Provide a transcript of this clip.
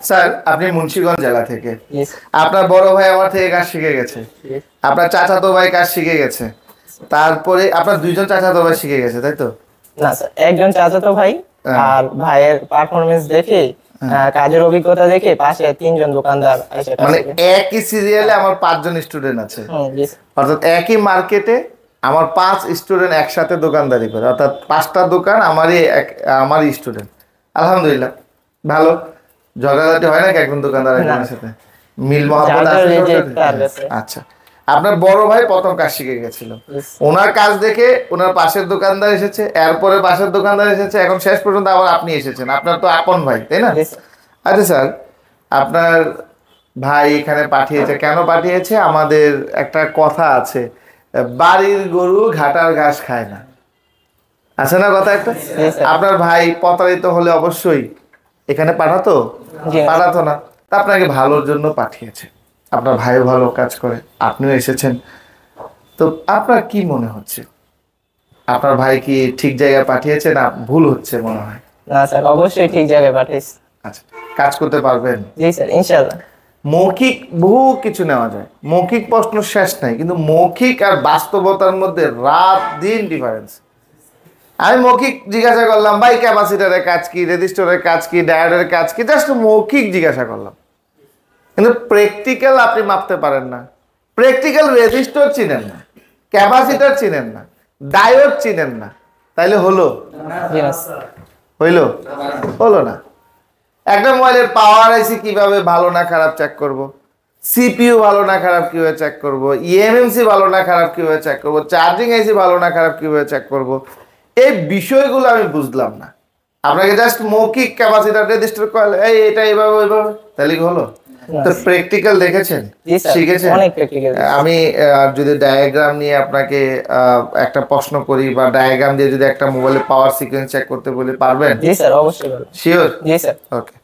Sir আপনি মুন্সিগঞ্জ জেলা থেকে, আপনার বড় ভাই আমার থেকে কাজ শিখে গেছে, আপনার চাচাতো ভাই কাজ শিখে গেছে, তারপরে আপনার দুইজন চাচাতো ভাই শিখে গেছে, তাই তো? না স্যার, একজন চাচাতো ভাই আর ভাইয়ের পারফরমেন্স দেখে কাজের অভিজ্ঞতা দেখে পাশে তিনজন দোকানদার এসে মানে একই সিরিয়ালে আমার 5 জন স্টুডেন্ট আছে, অর্থাৎ একই মার্কেটে আমার 5 স্টুডেন্ট একসাথে দোকানদারি করে, অর্থাৎ 5টা দোকান আমারই স্টুডেন্ট। আলহামদুলিল্লাহ, ভালো। ঝগড়াঝাটি হয় নাকি একজন দোকানদার একজনের সাথে? মিল মহব্বত আছে? আচ্ছা, আপনার বড় ভাই প্রথম কাজ শিখে গেছিল, ওনার কাজ দেখে ওনার পাশের দোকানদার এসেছে, এরপরে পাশের দোকানদার এসেছে, এখন শেষ পর্যন্ত আবার আপনি এসেছেন, আপনার তো আপন ভাই, তাই না? আচ্ছা স্যার, আপনার ভাই এখানে পাঠিয়েছে, কেন পাঠিয়েছে? আমাদের একটা কথা আছে, বাড়ির গরু ঘাটার ঘাস খায় না, আছে না কথা একটা? আপনার ভাই প্রতারিত হলে অবশ্যই এখানে পাঠাতো না, তা আপনাকে ভালোর জন্য পাঠিয়েছে, আপনার ভাইও ভালো কাজ করে, আপনিও এসেছেন, তো আপনার কি মনে হচ্ছে, আপনার ভাই কি ঠিক জায়গায় পাঠিয়েছে না ভুল হচ্ছে মনে হয়? না স্যার, অবশ্যই ঠিক জায়গায় পাঠিয়েছে। আচ্ছা, কাজ করতে পারবেন? জি স্যার, ইনশাআল্লাহ। মৌখিক বহু কিছু নেওয়া যায়, মৌখিক প্রশ্ন শেষ নাই, কিন্তু মৌখিক আর বাস্তবতার মধ্যে রাত দিন ডিফারেন্স। আমি মৌখিক জিজ্ঞাসা করলাম, ভাই ক্যাপাসিটরের কাজ কি, রেজিস্টরের কাজ কি, ডায়োডের কাজ কি, জাস্ট মৌখিক জিজ্ঞাসা করলাম, কিন্তু প্র্যাকটিক্যাল আপনি মাপতে পারেন না। প্র্যাকটিক্যাল রেজিস্টর চিনেন না, ক্যাপাসিটর চিনেন না, ডায়োড চিনেন না, তাইলে হলো? হলো না। একটা মোবাইলের পাওয়ার আইসি কিভাবে ভালো না খারাপ চেক করব, সিপিইউ ভালো না খারাপ কিভাবে চেক করব, ইএমএমসি ভালো না খারাপ কিভাবে চেক করব, চার্জিং আইসি ভালো না খারাপ কিভাবে চেক করব, এই বিষয়গুলো আমি বুঝলাম না। আপনাকে জাস্ট মৌখিক ক্যাপাসিটর রেজিস্টার কয়েল এটা এইভাবে ওইভাবে, তাহলে কি হলো? তো প্র্যাকটিক্যাল দেখেছেন, শিখেছেন? আমি যদি ডায়াগ্রাম নিয়ে আপনাকে একটা প্রশ্ন করি বা ডায়াগ্রাম দিয়ে যদি একটা মোবাইলের পাওয়ার সিকোয়েন্স চেক করতে বলি, পারবেন? জি স্যার, অবশ্যই। শিওর? জি স্যার। ওকে।